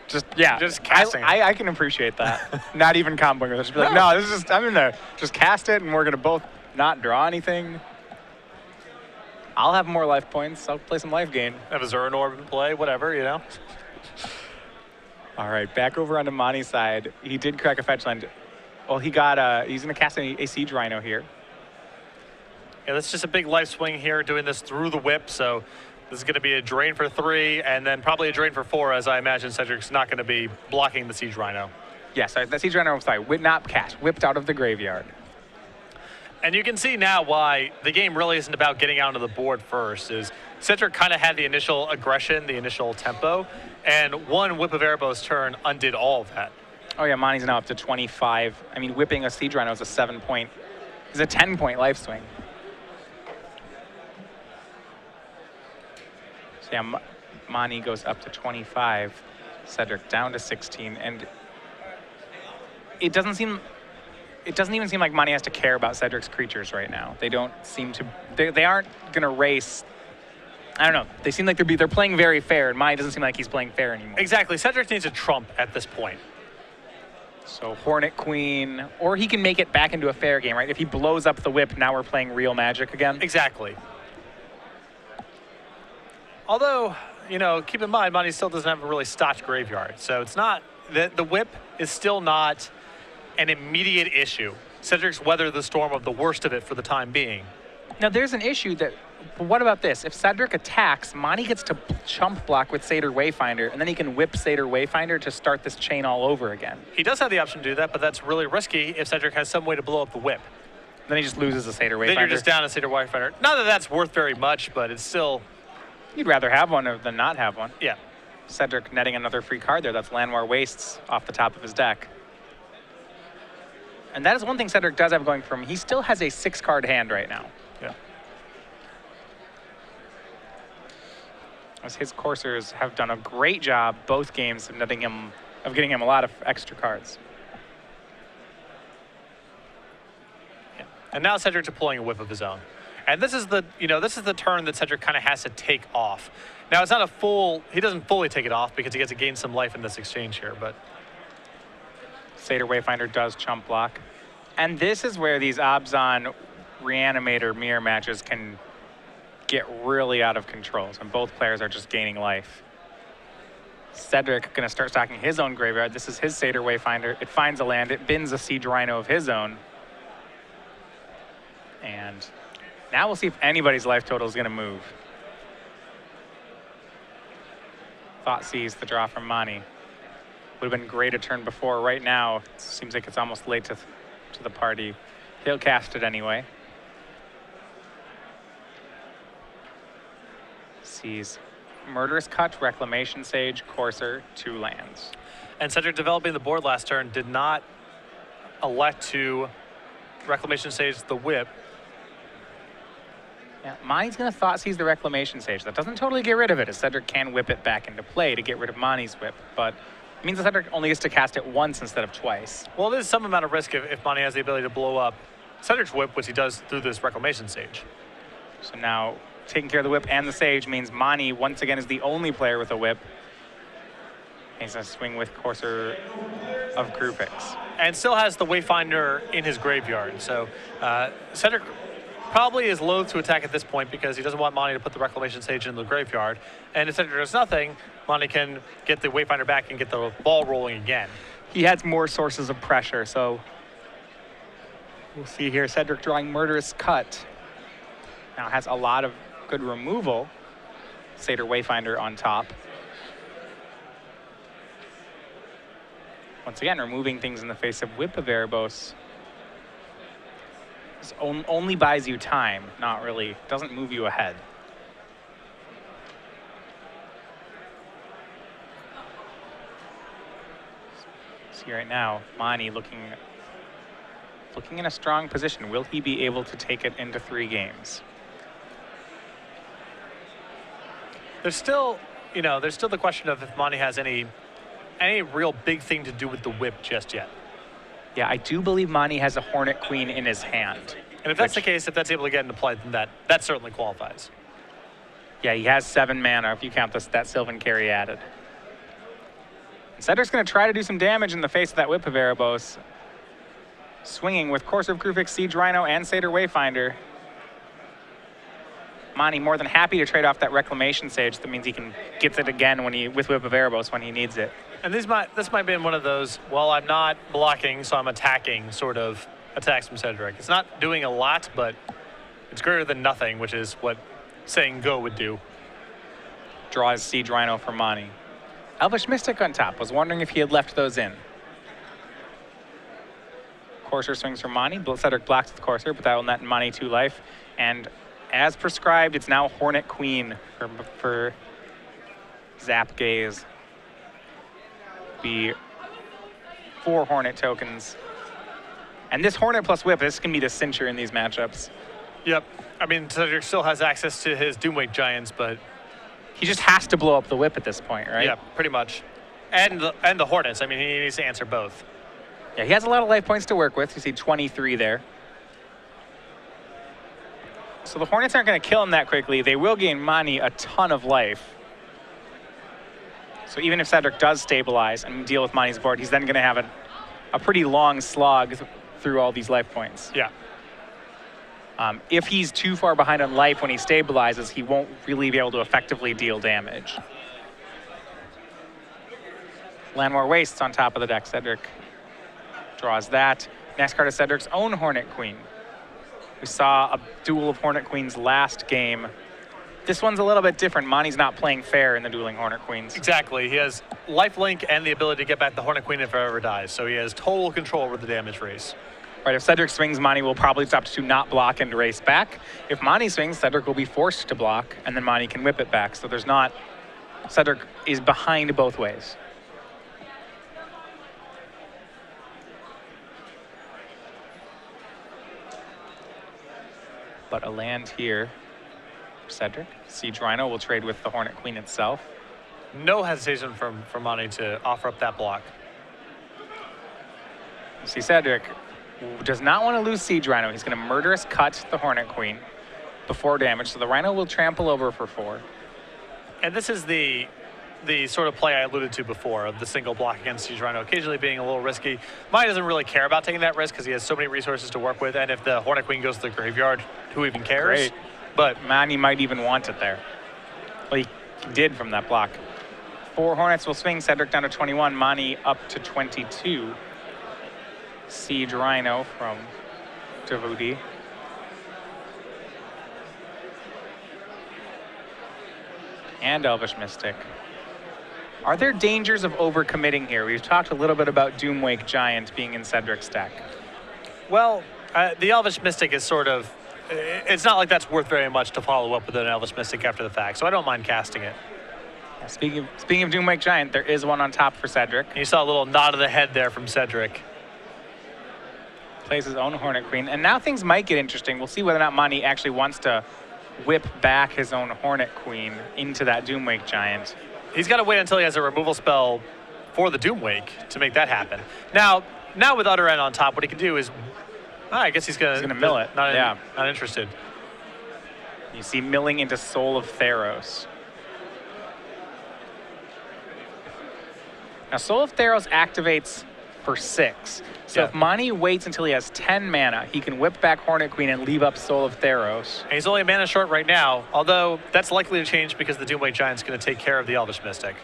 Speaker 1: casting it.
Speaker 2: I can appreciate that. Not even comboing with it. Just be like, no, this is just, I'm going to just cast it, and we're going to both not draw anything. I'll have more life points. I'll play some life gain.
Speaker 1: Have a Zern Orb in play, whatever,
Speaker 2: All right, back over on the Monty's side. He did crack a fetch land. Well, he's going to cast a Siege Rhino here.
Speaker 1: Yeah, that's just a big life swing here, doing this through the whip. So this is going to be a drain for 3, and then probably a drain for 4, as I imagine Cedric's not going to be blocking the Siege Rhino.
Speaker 2: Yeah, sorry, the Siege Rhino, not cast, whipped out of the graveyard.
Speaker 1: And you can see now why the game really isn't about getting out onto the board first. Is Cedric kind of had the initial aggression, the initial tempo, and one Whip of Erebos turn undid all of that.
Speaker 2: Oh yeah, Monty's now up to 25. I mean, whipping a Siege Rhino is a 7-point, is a 10-point life swing. So yeah, Monty goes up to 25, Cedric down to 16, and it doesn't even seem like Monty has to care about Cedric's creatures right now. They don't seem to, they aren't gonna race. I don't know. They seem like they're playing very fair, and Monty doesn't seem like he's playing fair anymore.
Speaker 1: Exactly. Cedric needs a trump at this point.
Speaker 2: So Hornet Queen, or he can make it back into a fair game, right? If he blows up the whip, now we're playing real Magic again.
Speaker 1: Exactly. Although, keep in mind, Monty still doesn't have a really stocked graveyard. So it's not, the whip is still not an immediate issue. Cedric's weathered the storm of the worst of it for the time being.
Speaker 2: Now, there's an issue that, but what about this? If Cedric attacks, Monty gets to chump block with Satyr Wayfinder, and then he can whip Satyr Wayfinder to start this chain all over again.
Speaker 1: He does have the option to do that, but that's really risky if Cedric has some way to blow up the whip.
Speaker 2: Then he just loses a Satyr Wayfinder.
Speaker 1: Then you're just down a Satyr Wayfinder. Not that that's worth very much, but it's still...
Speaker 2: You'd rather have one than not have one.
Speaker 1: Yeah.
Speaker 2: Cedric netting another free card there. That's Llanowar Wastes off the top of his deck. And that is one thing Cedric does have going for him. He still has a 6-card hand right now.
Speaker 1: Yeah.
Speaker 2: As his coursers have done a great job both games of getting him a lot of extra cards.
Speaker 1: Yeah. And now Cedric's deploying a whip of his own. And this is the turn that Cedric kind of has to take off. Now it's not a full, he doesn't fully take it off because he gets to gain some life in this exchange here, but.
Speaker 2: Satyr Wayfinder does chump block. And this is where these Obzon Reanimator mirror matches can get really out of control. So both players are just gaining life. Cedric gonna start stocking his own graveyard. This is his Satyr Wayfinder. It finds a land, it bins a Siege Rhino of his own. And now we'll see if anybody's life total is gonna move. Thoughtseize the draw from Mani. Would have been great a turn before. Right now, it seems like it's almost late to the party. He'll cast it anyway. Sees Murderous Cut, Reclamation Sage, Courser, 2 lands.
Speaker 1: And Cedric developing the board last turn did not elect to Reclamation Sage the whip.
Speaker 2: Yeah, Mani's going to Thoughtseize the Reclamation Sage. That doesn't totally get rid of it, as Cedric can whip it back into play to get rid of Mani's whip, but it means that Cedric only gets to cast it once instead of twice.
Speaker 1: Well, there's some amount of risk if Mani has the ability to blow up Cedric's whip, which he does through this Reclamation Sage.
Speaker 2: So now, taking care of the whip and the Sage means Mani, once again, is the only player with a whip. He's going to swing with Courser of Krufix.
Speaker 1: And still has the Wayfinder in his graveyard. So Cedric probably is loath to attack at this point because he doesn't want Mani to put the Reclamation Sage in the graveyard. And if Cedric does nothing, Mani can get the Wayfinder back and get the ball rolling again.
Speaker 2: He has more sources of pressure, so we'll see here. Cedric drawing Murderous Cut. Now has a lot of good removal. Satyr Wayfinder on top. Once again, removing things in the face of Whip of Erebos. This only buys you time, not really, doesn't move you ahead. See right now, Mani looking in a strong position. Will he be able to take it into 3 games?
Speaker 1: There's still the question of if Mani has any real big thing to do with the whip just yet.
Speaker 2: Yeah, I do believe Mani has a Hornet Queen in his hand.
Speaker 1: And if that's the case, if that's able to get into play, then that certainly qualifies.
Speaker 2: Yeah, he has 7 mana if you count that Sylvan Carry added. Cedric's going to try to do some damage in the face of that Whip of Erebos. Swinging with Courser of Krufix, Siege Rhino, and Satyr Wayfinder. Mani more than happy to trade off that Reclamation Sage. That means he can get it again with Whip of Erebos when he needs it.
Speaker 1: And this might have been one of those, well, I'm not blocking, so I'm attacking sort of attacks from Cedric. It's not doing a lot, but it's greater than nothing, which is what saying go would do.
Speaker 2: Draws Siege Rhino for Mani. Elvish Mystic on top. Was wondering if he had left those in. Courser swings for Mani. Cedric blocks with Courser, but that will net Mani 2 life. And as prescribed, it's now Hornet Queen for Zap Gaze. Be 4 Hornet tokens. And this Hornet plus Whip, this can be the cincher in these matchups.
Speaker 1: Yep. I mean, Cedric still has access to his Doomweight Giants, but
Speaker 2: he just has to blow up the Whip at this point, right?
Speaker 1: Yeah, pretty much. And the Hornets. I mean, he needs to answer both.
Speaker 2: Yeah, he has a lot of life points to work with. You see 23 there. So the Hornets aren't going to kill him that quickly. They will gain Mani a ton of life. So even if Cedric does stabilize and deal with Mani's board, he's then going to have a pretty long slog through all these life points.
Speaker 1: Yeah.
Speaker 2: If he's too far behind on life when he stabilizes, he won't really be able to effectively deal damage. Landmore Wastes on top of the deck. Cedric draws that. Next card is Cedric's own Hornet Queen. We saw a duel of Hornet Queens last game. This one's a little bit different. Mani's not playing fair in the dueling Hornet Queens.
Speaker 1: Exactly. He has lifelink and the ability to get back the Hornet Queen if it ever dies. So he has total control over the damage race.
Speaker 2: Right, if Cedric swings, Mani will probably opt to not block and race back. If Mani swings, Cedric will be forced to block, and then Mani can whip it back. So there's not... Cedric is behind both ways. But a land here, Cedric. Siege Rhino will trade with the Hornet Queen itself.
Speaker 1: No hesitation from Mani to offer up that block.
Speaker 2: You see Cedric does not want to lose Siege Rhino. He's going to murderous cut the Hornet Queen before damage, so the Rhino will trample over for 4.
Speaker 1: And this is the sort of play I alluded to before of the single block against Siege Rhino occasionally being a little risky. Mani doesn't really care about taking that risk because he has so many resources to work with, and if the Hornet Queen goes to the graveyard, who even cares?
Speaker 2: Great.
Speaker 1: But
Speaker 2: Mani might even want it there. Well, he did from that block. 4 Hornets will swing Cedric down to 21, Mani up to 22. Siege Rhino from Davoudi. And Elvish Mystic. Are there dangers of overcommitting here? We've talked a little bit about Doomwake Giant being in Cedric's deck.
Speaker 1: well, the Elvish Mystic is sort of... It's not like that's worth very much to follow up with an Elvish Mystic after the fact, so I don't mind casting it.
Speaker 2: Speaking of Doomwake Giant, there is one on top for Cedric.
Speaker 1: And you saw a little nod of the head there from Cedric.
Speaker 2: Plays his own Hornet Queen. And now things might get interesting. We'll see whether or not Mani actually wants to whip back his own Hornet Queen into that Doomwake Giant.
Speaker 1: He's got to wait until he has a removal spell for the Doomwake to make that happen. Now with Utter End on top, what he can do is... I guess he's going
Speaker 2: to mill it.
Speaker 1: Not interested.
Speaker 2: You see milling into Soul of Theros. Now, Soul of Theros activates for 6. So
Speaker 1: Yeah.
Speaker 2: if Mani waits until he has 10 mana, he can whip back Hornet Queen and leave up Soul of Theros.
Speaker 1: And he's only a mana short right now, although that's likely to change because the Doomwake Giant's going to take care of the Elvish Mystic.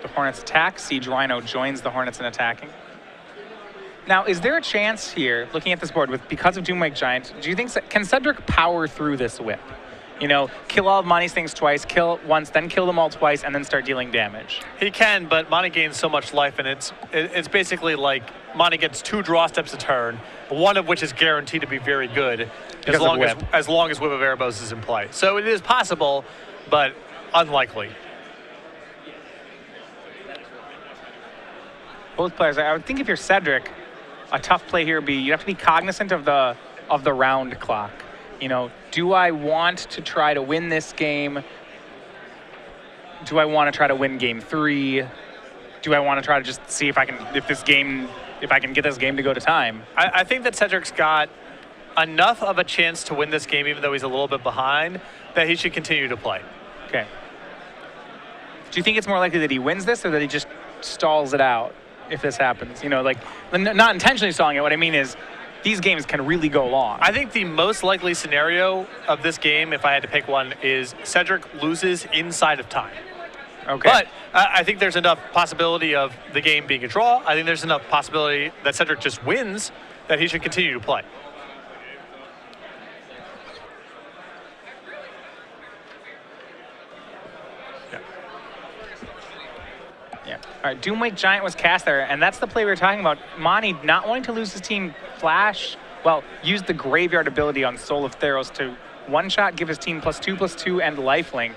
Speaker 2: The Hornets attack. Siege Rhino joins the Hornets in attacking. Now, is there a chance here, looking at this board, because of Doomwake Giant, do you think, can Cedric power through this whip? You know, kill all of Mani's things twice, kill once, then kill them all twice, and then start dealing damage.
Speaker 1: He can, but Mani gains so much life, and it's basically like Mani gets 2 draw steps a turn, one of which is guaranteed to be very good as long as Whip of Erebos is in play. So it is possible, but unlikely.
Speaker 2: Both players, I would think if you're Cedric, a tough play here would be you have to be cognizant of the round clock. You know, do I want to try to win this game? Do I want to try to win game 3? Do I want to try to just see if I can get this game to go to time?
Speaker 1: I think that Cedric's got enough of a chance to win this game, even though he's a little bit behind, that he should continue to play.
Speaker 2: Okay. Do you think it's more likely that he wins this or that he just stalls it out if this happens? You know, like, not intentionally stalling it. What I mean is, these games can really go long.
Speaker 1: I think the most likely scenario of this game, if I had to pick one, is Cedric loses inside of time.
Speaker 2: Okay.
Speaker 1: But I think there's enough possibility of the game being a draw. I think there's enough possibility that Cedric just wins that he should continue to play.
Speaker 2: Yeah. All right, Doomwake Giant was cast there, and that's the play we were talking about. Mani not wanting to lose his team flash, well, use the graveyard ability on Soul of Theros to one-shot, give his team +2/+2 and lifelink.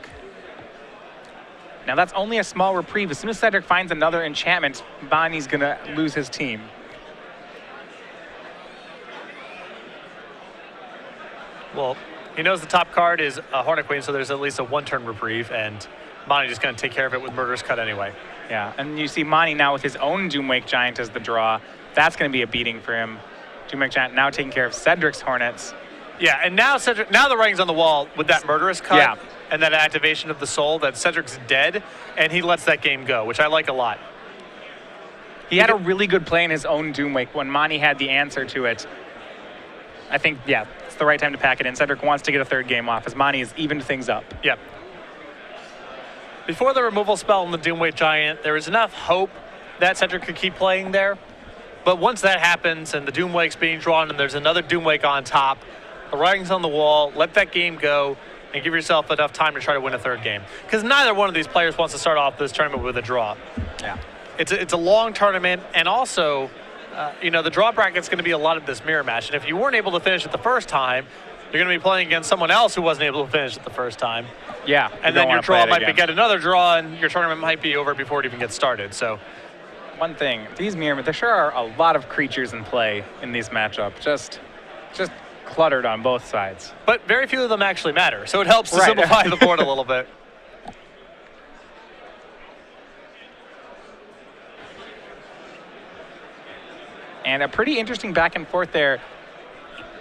Speaker 2: Now that's only a small reprieve. As soon as Cedric finds another enchantment, Mani's gonna lose his team.
Speaker 1: Well, he knows the top card is a Hornet Queen, so there's at least a 1-turn reprieve, and Mani just going to take care of it with Murderous Cut anyway.
Speaker 2: Yeah, and you see Mani now with his own Doomwake Giant as the draw. That's going to be a beating for him. Doomwake Giant now taking care of Cedric's Hornets.
Speaker 1: Yeah, and now the writing's on the wall with that Murderous Cut
Speaker 2: Yeah.
Speaker 1: and that activation of the soul that Cedric's dead, and he lets that game go, which I like a lot.
Speaker 2: He had a really good play in his own Doomwake when Mani had the answer to it. I think, yeah, it's the right time to pack it in. Cedric wants to get a third game off as Mani has evened things up.
Speaker 1: Yep. Before the removal spell on the Doomweight Giant, there was enough hope that Cedric could keep playing there. But once that happens and the Doomwake's being drawn and there's another Doomwake on top, the writing's on the wall, let that game go and give yourself enough time to try to win a third game. Because neither one of these players wants to start off this tournament with a draw.
Speaker 2: Yeah.
Speaker 1: It's a long tournament, and also, the draw bracket's going to be a lot of this mirror match. And if you weren't able to finish it the first time, you're going to be playing against someone else who wasn't able to finish it the first time.
Speaker 2: Yeah.
Speaker 1: And then your draw might get another draw, and your tournament might be over before it even gets started. So,
Speaker 2: one thing, these mirror, there sure are a lot of creatures in play in these matchups. Just cluttered on both sides.
Speaker 1: But very few of them actually matter, so it helps to simplify the board a little bit.
Speaker 2: And a pretty interesting back and forth there.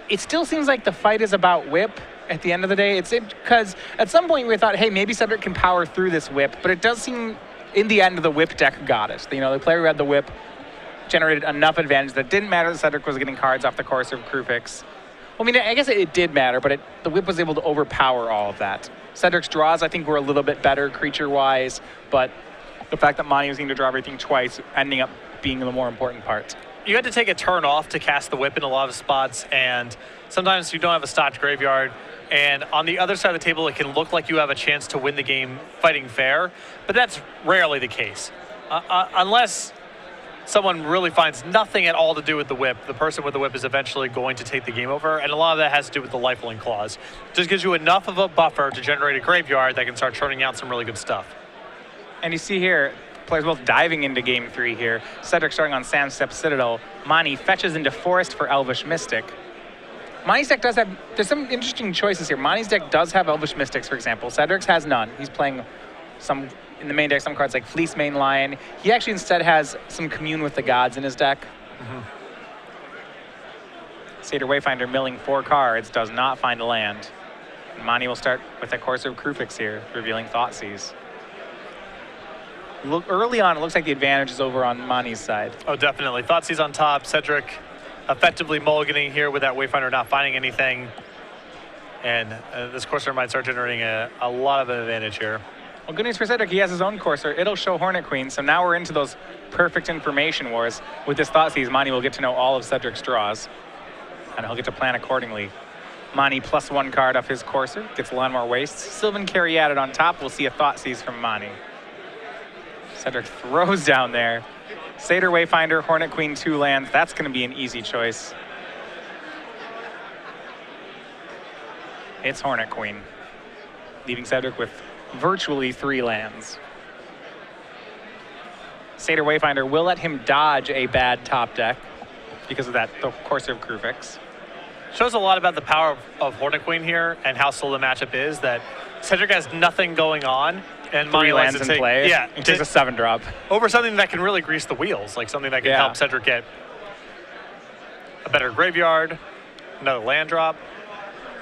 Speaker 2: It still seems like the fight is about whip at the end of the day. It's because at some point we thought, hey, maybe Cedric can power through this whip, but it does seem in the end the whip deck got it. The player who had the whip generated enough advantage that it didn't matter that Cedric was getting cards off the course of Krufix. Well, I mean, I guess it did matter, but the whip was able to overpower all of that. Cedric's draws, I think, were a little bit better creature-wise, but the fact that Mani was going to draw everything twice ending up being the more important part.
Speaker 1: You had to take a turn off to cast the whip in a lot of spots, and sometimes you don't have a stocked graveyard. And on the other side of the table, it can look like you have a chance to win the game fighting fair, but that's rarely the case. Unless someone really finds nothing at all to do with the whip, the person with the whip is eventually going to take the game over, and a lot of that has to do with the lifelink clause. It just gives you enough of a buffer to generate a graveyard that can start churning out some really good stuff.
Speaker 2: And you see here, players both diving into game 3 here. Cedric starting on Sandstep Citadel. Mani fetches into Forest for Elvish Mystic. Mani's deck does have, there's some interesting choices here. Mani's deck does have Elvish Mystics, for example. Cedric's has none. He's playing in the main deck, some cards like Fleece Mane Lion. He actually instead has some Commune with the Gods in his deck. Satyr Wayfinder milling 4 cards, does not find a land. And Mani will start with a Courser of Krufix here, revealing Thoughtseize. Early on, it looks like the advantage is over on Mani's side.
Speaker 1: Oh, definitely. Thoughtseize on top. Cedric effectively mulliganing here with that Wayfinder not finding anything. And this Courser might start generating a lot of an advantage here.
Speaker 2: Well, good news for Cedric, he has his own Courser. It'll show Hornet Queen, so now we're into those perfect information wars. With this Thoughtseize, Mani will get to know all of Cedric's draws, and he'll get to plan accordingly. Mani +1 card off his Courser, gets a lot more wastes. Sylvan Caryatid on top, we'll see a Thoughtseize from Mani. Cedric throws down there. Satyr Wayfinder, Hornet Queen, 2 lands. That's going to be an easy choice. It's Hornet Queen, leaving Cedric with virtually 3 lands. Satyr Wayfinder will let him dodge a bad top deck because of that, the Courser of Krufix.
Speaker 1: Shows a lot about the power of Hornet Queen here and how slow the matchup is, that Cedric has nothing going on. And
Speaker 2: 3 lands in play.
Speaker 1: Yeah.
Speaker 2: It takes a 7-drop.
Speaker 1: Over something that can really grease the wheels, like something that can help Cedric get a better graveyard, another land drop.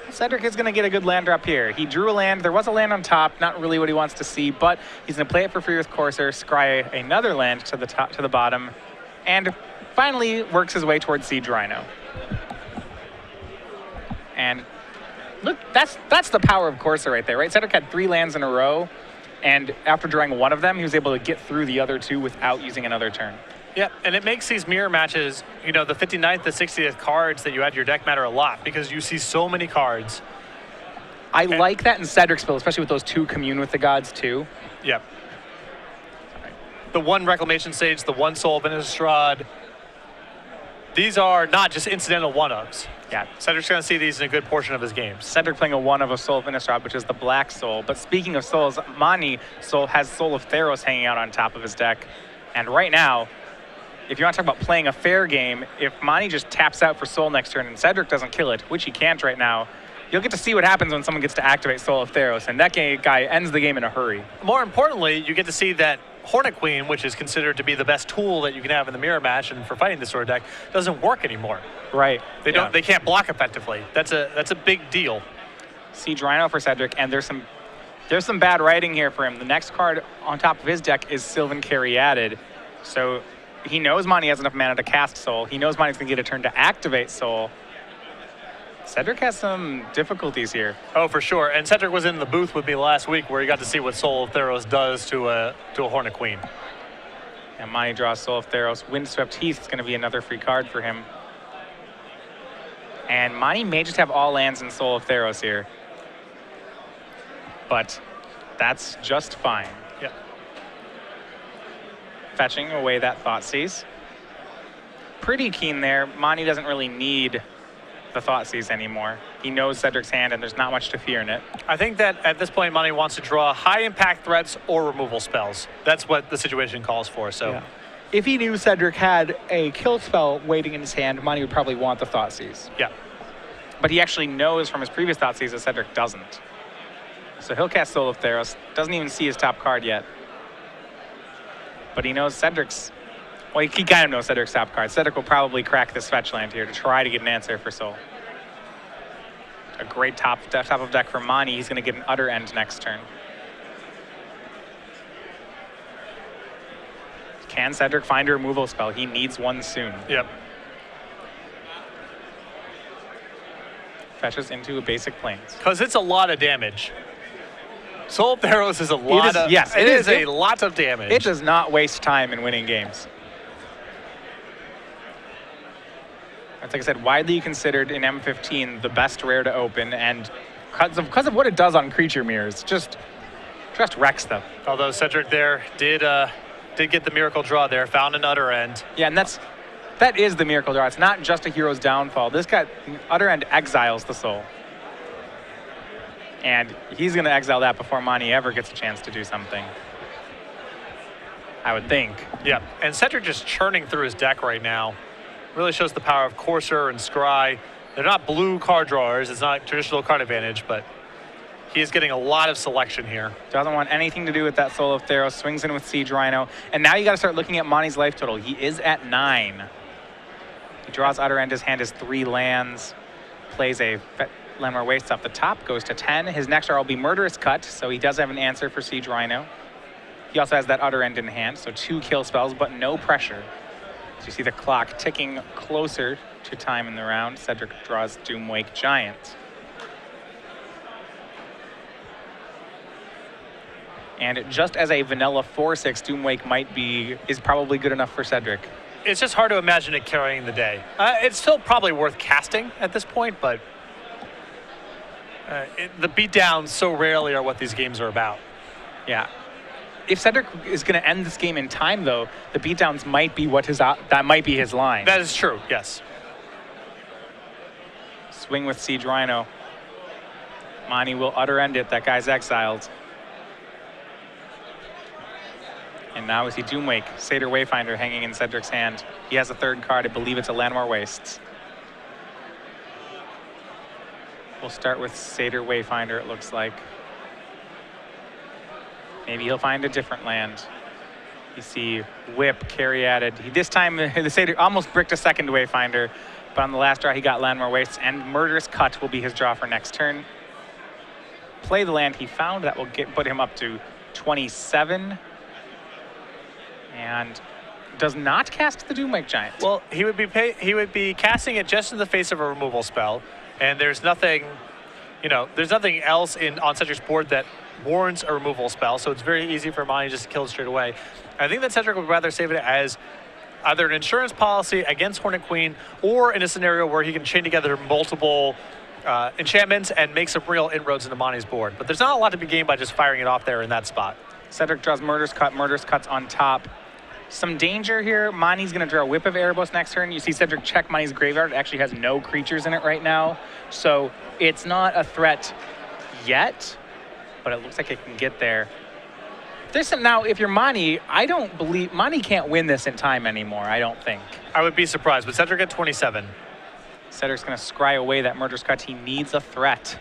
Speaker 2: Cedric is going to get a good land drop here. He drew a land. There was a land on top, not really what he wants to see, but he's going to play it for free with Courser, scry another land to the top, to the bottom, and finally works his way towards Siege Rhino. And look, that's the power of Courser right there, right? Cedric had 3 lands in a row, and after drawing one of them, he was able to get through the other 2 without using another turn.
Speaker 1: Yeah, and it makes these mirror matches, the 59th to 60th cards that you add to your deck matter a lot because you see so many cards.
Speaker 2: I like that in Cedric's build, especially with those 2 Commune with the Gods too.
Speaker 1: Yeah. The 1 Reclamation Sage, the 1 Soul of Innistrad. These are not just incidental one-ups.
Speaker 2: Yeah.
Speaker 1: Cedric's going to see these in a good portion of his games.
Speaker 2: Cedric playing a 1 of a Soul of Innistrad, which is the Black Soul. But speaking of souls, Mani has Soul of Theros hanging out on top of his deck. And right now, if you want to talk about playing a fair game, if Mani just taps out for Soul next turn and Cedric doesn't kill it, which he can't right now, you'll get to see what happens when someone gets to activate Soul of Theros, and that guy ends the game in a hurry.
Speaker 1: More importantly, you get to see that Hornet Queen, which is considered to be the best tool that you can have in the mirror match and for fighting this sort of deck, doesn't work anymore.
Speaker 2: Right.
Speaker 1: They can't block effectively. That's a big deal.
Speaker 2: Siege Rhino for Cedric, and there's some bad writing here for him. The next card on top of his deck is Sylvan Caryatid. So he knows Mani has enough mana to cast Soul. He knows Mani's going to get a turn to activate Soul. Cedric has some difficulties here.
Speaker 1: Oh, for sure. And Cedric was in the booth with me last week where he got to see what Soul of Theros does to a Hornet Queen.
Speaker 2: And Mani draws Soul of Theros. Windswept Heath is going to be another free card for him. And Mani may just have all lands in Soul of Theros here. But that's just fine.
Speaker 1: Yeah.
Speaker 2: Fetching away that Thoughtseize. Pretty keen there. Mani doesn't really need the Thoughtseize anymore. He knows Cedric's hand, and there's not much to fear in it.
Speaker 1: I think that at this point, Mani wants to draw high-impact threats or removal spells. That's what the situation calls for. So,
Speaker 3: Yeah. If he knew Cedric had a kill spell waiting in his hand, Mani would probably want the Thoughtseize.
Speaker 1: yeah.
Speaker 2: But he actually knows from his previous Thoughtseize that Cedric doesn't. So he'll cast Soul of Theros. Doesn't even see his top card yet. But he knows Cedric's... Well, he kind of knows Cedric's top card. Cedric will probably crack this fetch land here to try to get an answer for Soul. A great top of deck for Mani. He's going to get an Utter End next turn. Can Cedric find a removal spell? He needs one soon.
Speaker 1: Yep.
Speaker 2: Fetches into a basic plains.
Speaker 1: Because it's a lot of damage. Soul of Theros is a lot of...
Speaker 2: Yes,
Speaker 1: it is a lot of damage.
Speaker 2: It does not waste time in winning games. Like I said, widely considered in M15 the best rare to open, and because of what it does on creature mirrors, just wrecks them.
Speaker 1: Although Cedric there did get the miracle draw there, found an Utter End.
Speaker 2: Yeah, and that is the miracle draw. It's not just a hero's downfall. This guy, Utter End, exiles the Soul. And he's going to exile that before Mani ever gets a chance to do something. I would think.
Speaker 1: Yeah, and Cedric just churning through his deck right now. Really shows the power of Courser and Scry. They're not blue card drawers. It's not traditional card advantage, but he is getting a lot of selection here.
Speaker 2: Doesn't want anything to do with that Soul of Theros. Swings in with Siege Rhino. And now you got to start looking at Mani's life total. He is at 9. He draws Utter End. His hand is 3 lands. Plays a Landmore Wastes off the top. Goes to 10. His next draw will be Murderous Cut, so he does have an answer for Siege Rhino. He also has that Utter End in hand, so 2 kill spells, but no pressure. So you see the clock ticking closer to time in the round. Cedric draws Doomwake Giant. And just as a vanilla 4/6, Doomwake is probably good enough for Cedric.
Speaker 1: It's just hard to imagine it carrying the day. It's still probably worth casting at this point, but the beatdowns so rarely are what these games are about.
Speaker 2: Yeah. If Cedric is going to end this game in time, though, the beatdowns might be that might be his line.
Speaker 1: That is true, yes.
Speaker 2: Swing with Siege Rhino. Mani will Utter End it. That guy's exiled. And now we see Doomwake, Satyr Wayfinder hanging in Cedric's hand. He has a 3rd card. I believe it's a Landmore Wastes. We'll start with Satyr Wayfinder, it looks like. Maybe he'll find a different land. You see Whip, Caryatid. This time the Satyr almost bricked a 2nd Wayfinder, but on the last draw he got Landmore Wastes, and Murderous Cut will be his draw for next turn. Play the land he found. That will put him up to 27. And does not cast the Doomwake Giant.
Speaker 1: Well, he would be casting it just in the face of a removal spell, and there's nothing, there's nothing else on Cedric's board that warrants a removal spell, so it's very easy for Mani just to kill it straight away. I think that Cedric would rather save it as either an insurance policy against Hornet Queen, or in a scenario where he can chain together multiple enchantments and make some real inroads into Mani's board. But there's not a lot to be gained by just firing it off there in that spot.
Speaker 2: Cedric draws Murderous Cut. Murderous Cut's on top. Some danger here. Mani's going to draw Whip of Erebos next turn. You see Cedric check Mani's graveyard. It actually has no creatures in it right now. So it's not a threat yet, but it looks like it can get there. Now, if you're Mani, I don't believe... Mani can't win this in time anymore, I don't think.
Speaker 1: I would be surprised, but Cedric at 27.
Speaker 2: Cedric's going to scry away that Murderous Cut. He needs a threat.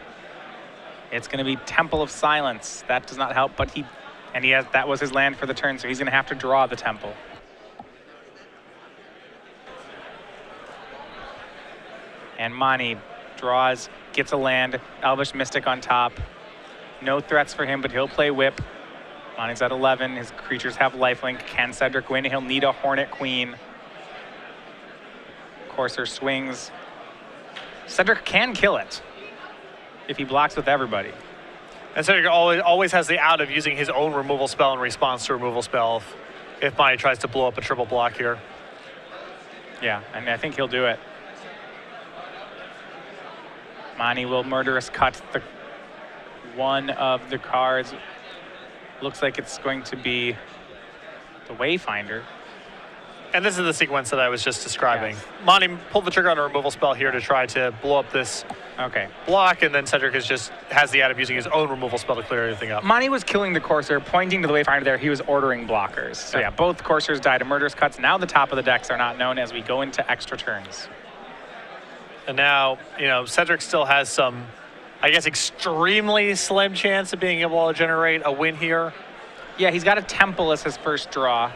Speaker 2: It's going to be Temple of Silence. That does not help, but that was his land for the turn, so he's going to have to draw the Temple. And Mani draws, gets a land, Elvish Mystic on top. No threats for him, but he'll play Whip. Mani's at 11. His creatures have lifelink. Can Cedric win? He'll need a Hornet Queen. Courser swings. Cedric can kill it if he blocks with everybody.
Speaker 1: And Cedric always has the out of using his own removal spell in response to a removal spell if Mani tries to blow up a triple block here.
Speaker 2: Yeah, and I think he'll do it. Mani will murderous cut the one of the cards. Looks like it's going to be the Wayfinder.
Speaker 1: And this is the sequence that I was just describing.
Speaker 2: Yes.
Speaker 1: Mani pulled the trigger on a removal spell here to try to blow up this block, and then Cedric has the out of using his own removal spell to clear everything up.
Speaker 2: Mani was killing the Courser, pointing to the Wayfinder there. He was ordering blockers. So yeah, both Coursers died of murderous cuts. Now the top of the decks are not known as we go into extra turns.
Speaker 1: And now, Cedric still has some, I guess, extremely slim chance of being able to generate a win here.
Speaker 2: Yeah, he's got a Temple as his first draw.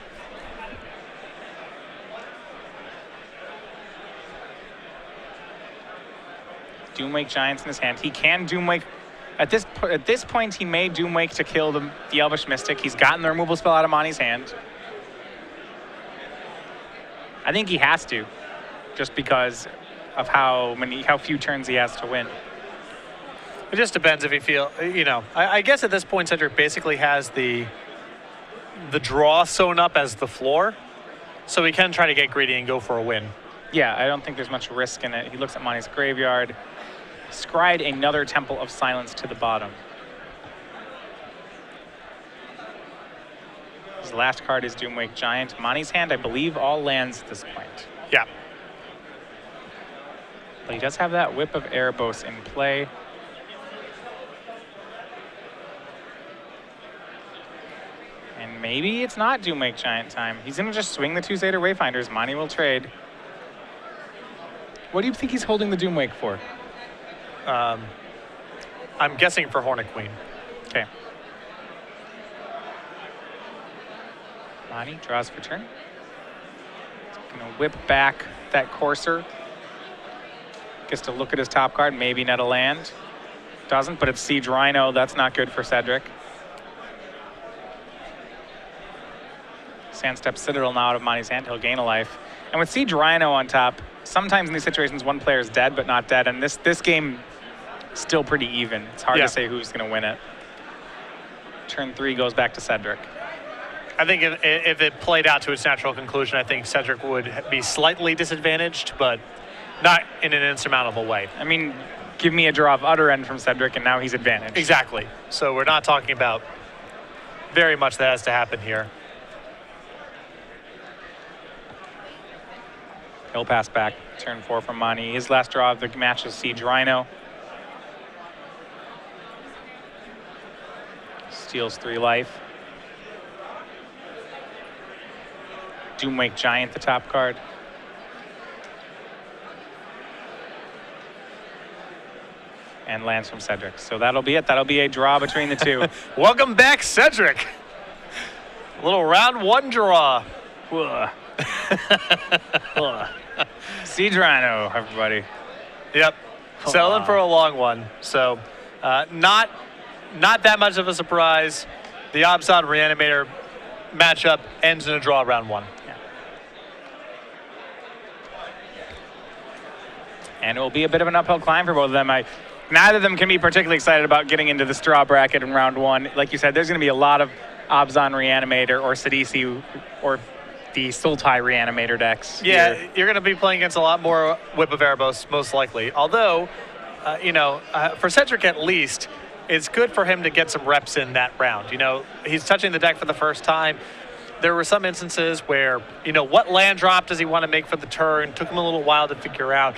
Speaker 2: Doomwake Giants in his hand. He can Doomwake. At this point, he may Doomwake to kill the Elvish Mystic. He's gotten the removal spell out of Mani's hand. I think he has to, just because of how few turns he has to win.
Speaker 1: It just depends if you feel, I guess at this point, Cedric basically has the draw sewn up as the floor, so he can try to get greedy and go for a win.
Speaker 2: Yeah, I don't think there's much risk in it. He looks at Mani's graveyard. Scryed another Temple of Silence to the bottom. His last card is Doomwake Giant. Mani's hand, I believe, all lands at this point.
Speaker 1: Yeah.
Speaker 2: But he does have that Whip of Erebos in play. And maybe it's not Doomwake Giant time. He's going to just swing the two Zeta Wayfinders. Mani will trade. What do you think he's holding the Doomwake for?
Speaker 1: I'm guessing for Hornet Queen.
Speaker 2: Okay. Mani draws for turn. He's going to whip back that Courser. Gets to look at his top card, maybe net a land. Doesn't, but it's Siege Rhino. That's not good for Cedric. Sandstep Citadel now out of Mani's hand. He'll gain a life. And with Siege Rhino on top, sometimes in these situations one player is dead but not dead. And this game still pretty even. It's hard to say who's going to win it. Turn 3 goes back to Cedric.
Speaker 1: I think if it played out to its natural conclusion, I think Cedric would be slightly disadvantaged, but not in an insurmountable way.
Speaker 2: I mean, give me a draw of Utter End from Cedric, and now he's advantaged.
Speaker 1: Exactly. So we're not talking about very much that has to happen here.
Speaker 2: He'll pass back. Turn 4 from Mani. His last draw of the match is Siege Rhino. Steals 3 life. Doomwake Giant, the top card. And lands from Cedric. So that'll be it. That'll be a draw between the two.
Speaker 1: Welcome back, Cedric. A little round 1 draw.
Speaker 2: Siege Rhino, everybody.
Speaker 1: Yep. Settling for a long one. So not that much of a surprise. The Obsod Reanimator matchup ends in a draw round 1.
Speaker 2: Yeah. And it will be a bit of an uphill climb for both of them. Neither of them can be particularly excited about getting into the straw bracket in round 1. Like you said, there's going to be a lot of Obzon Reanimator or Sidisi or the Sultai Reanimator decks.
Speaker 1: Yeah,
Speaker 2: here.
Speaker 1: you're going to be playing against a lot more Whip of Erebos, most likely. Although, for Cedric at least, it's good for him to get some reps in that round. He's touching the deck for the first time. There were some instances where, what land drop does he want to make for the turn? Took him a little while to figure out.